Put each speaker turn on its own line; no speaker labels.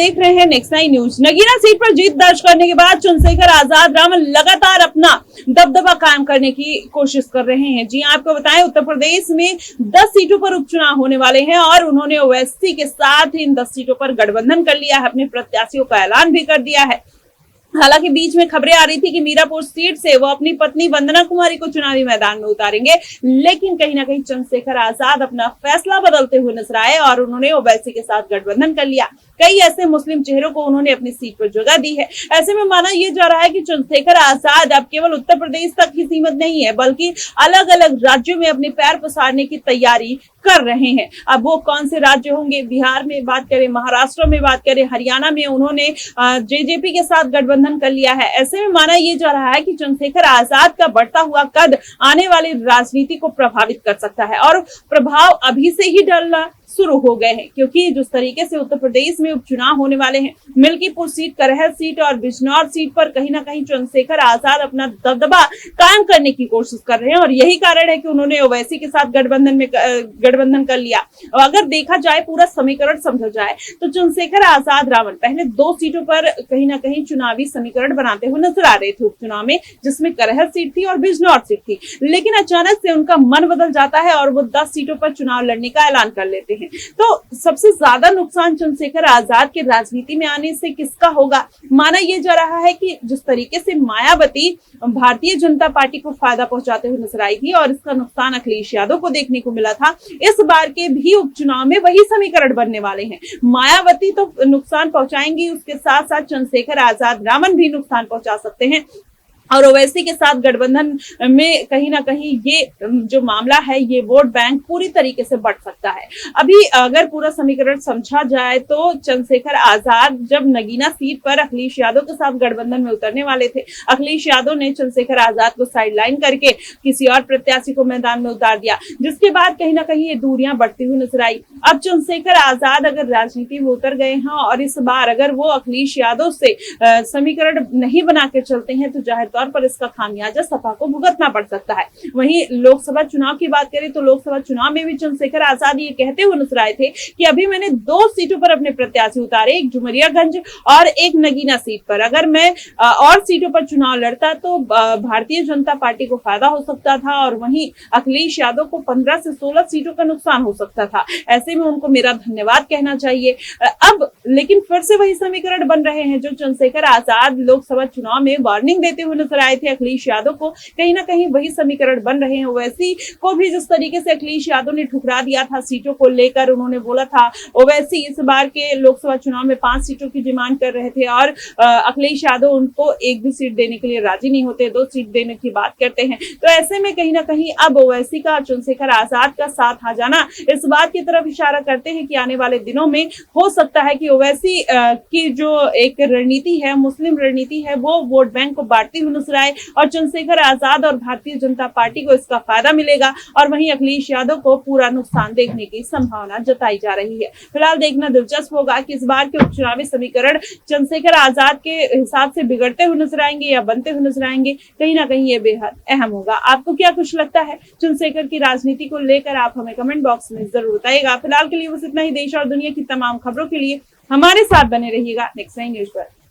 देख रहे हैं नेक्स्ट 9 न्यूज। नगीना सीट पर जीत दर्ज करने के बाद चंद्रशेखर आजाद रावण लगातार अपना दबदबा कायम करने की कोशिश कर रहे हैं। जी आपको बताएं, उत्तर प्रदेश में 10 सीटों पर उपचुनाव होने वाले हैं और उन्होंने ओवैसी के साथ इन 10 सीटों पर गठबंधन कर लिया है, अपने प्रत्याशियों का ऐलान भी कर दिया है। हालांकि बीच में खबरें आ रही थी कि मीरापुर सीट से वो अपनी पत्नी वंदना कुमारी को चुनावी मैदान में उतारेंगे, लेकिन कहीं ना कहीं चंद्रशेखर आजाद अपना फैसला बदलते हुए नजर आए और उन्होंने ओवैसी के साथ गठबंधन कर लिया। कई ऐसे मुस्लिम चेहरों को उन्होंने अपनी सीट पर जगह दी है। ऐसे में माना यह जा रहा है कि चंद्रशेखर आजाद अब केवल उत्तर प्रदेश तक ही सीमित नहीं है, बल्कि अलग अलग राज्यों में अपने पैर पसारने की तैयारी कर रहे हैं। अब वो कौन से राज्य होंगे? बिहार में बात करें, महाराष्ट्र में बात करें, हरियाणा में उन्होंने जेजेपी के साथ गठबंधन कर लिया है। ऐसे में माना यह जा रहा है कि चंद्रशेखर आजाद का बढ़ता हुआ कद आने वाली राजनीति को प्रभावित कर सकता है और प्रभाव अभी से ही डलना शुरू हो गए हैं, क्योंकि जिस तरीके से उत्तर प्रदेश में उपचुनाव होने वाले हैं, मिल्कीपुर सीट, करहल सीट और बिजनौर सीट पर कहीं ना कहीं चंद्रशेखर आजाद अपना दबदबा कायम करने की कोशिश कर रहे हैं और यही कारण है कि उन्होंने ओवैसी के साथ गठबंधन कर लिया। और अगर देखा जाए, पूरा समीकरण समझा जाए, तो चंद्रशेखर आजाद रावण पहले 2 सीटों पर कहीं ना कहीं चुनावी समीकरण बनाते हुए नजर आ रहे थे उपचुनाव में, जिसमें करहल सीट थी और बिजनौर सीट थी। लेकिन अचानक से उनका मन बदल जाता है और वो 10 सीटों पर चुनाव लड़ने का ऐलान कर लेते हैं। तो सबसे ज्यादा नुकसान चंद्रशेखर आजाद के राजनीति में आने से किसका होगा? माना यह जा रहा है कि जिस तरीके से मायावती भारतीय जनता पार्टी को फायदा पहुंचाते हुए नजर आई थी और इसका नुकसान अखिलेश यादव को देखने को मिला था, इस बार के भी उपचुनाव में वही समीकरण बनने वाले हैं। मायावती तो नुकसान पहुंचाएंगी, उसके साथ साथ चंद्रशेखर आजाद रावण भी नुकसान पहुंचा सकते हैं और ओवैसी के साथ गठबंधन में कहीं ना कहीं ये जो मामला है, ये वोट बैंक पूरी तरीके से बढ़ सकता है। अभी अगर पूरा समीकरण समझा जाए तो चंद्रशेखर आजाद जब नगीना सीट पर अखिलेश यादव के साथ गठबंधन में उतरने वाले थे, अखिलेश यादव ने चंद्रशेखर आजाद को साइडलाइन करके किसी और प्रत्याशी को मैदान में उतार दिया, जिसके बाद कहीं ना कहीं ये दूरियां बढ़ती हुई नजर आई। अब चंद्रशेखर आजाद अगर राजनीति में उतर गए हैं और इस बार अगर वो अखिलेश यादव से समीकरण नहीं बना के चलते हैं, तो जाहिर तौर पर इसका खामियाजा सपा को भुगतना पड़ सकता है। वहीं लोकसभा चुनाव की बात करें तो लोकसभा चुनाव में भी चंद्रशेखर आजाद ये कहते हुए नजर आए थे कि अभी मैंने 2 सीटों पर अपने प्रत्याशी उतारे, एक डुमरियागंज और एक नगीना सीट पर। अगर मैं और सीटों पर चुनाव लड़ता तो भारतीय जनता पार्टी को फायदा हो सकता था और वहीं अखिलेश यादव को 15 से 16 सीटों का नुकसान हो सकता था। ऐसे में उनको मेरा धन्यवाद कहना चाहिए। अब लेकिन फिर से वही समीकरण बन रहे हैं जो चंद्रशेखर आजाद लोकसभा चुनाव में वार्निंग देते हुए नजर आए थे अखिलेश यादव को। कहीं ना कहीं वही समीकरण बन रहे हैं। ओवैसी को भी जिस तरीके से अखिलेश यादव ने ठुकरा दिया था सीटों को लेकर, उन्होंने बोला था, ओवैसी इस बार के लोकसभा चुनाव में 5 सीटों की डिमांड कर रहे थे और अखिलेश यादव उनको एक भी सीट देने के लिए राजी नहीं होते, 2 सीट देने की बात करते हैं। तो ऐसे में कहीं ना कहीं अब ओवैसी का चंद्रशेखर आजाद का साथ आ जाना इस बात की तरफ इशारा करते हैं कि आने वाले दिनों में हो सकता है कि ओवैसी की जो एक रणनीति है, मुस्लिम रणनीति है, वो वोट बैंक को बांटती हुई नजर आए और चंद्रशेखर आजाद और भारतीय जनता पार्टी को इसका फायदा मिलेगा और वहीं अखिलेश यादव को पूरा नुकसान देखने की संभावना जताई जा रही है। फिलहाल देखना दिलचस्प होगा कि इस बार के उपचुनावी समीकरण चंद्रशेखर आजाद के हिसाब से बिगड़ते हुए नजर आएंगे या बनते हुए नजर आएंगे। कहीं ना कहीं ये बेहद अहम होगा। आपको क्या कुछ लगता है चंद्रशेखर की राजनीति को लेकर? आप हमें कमेंट बॉक्स में जरूर बताइएगा। फिलहाल के लिए बस इतना ही। देश और दुनिया की तमाम खबरों के लिए हमारे साथ बने रहिएगा नेक्स्ट 9 न्यूज पर।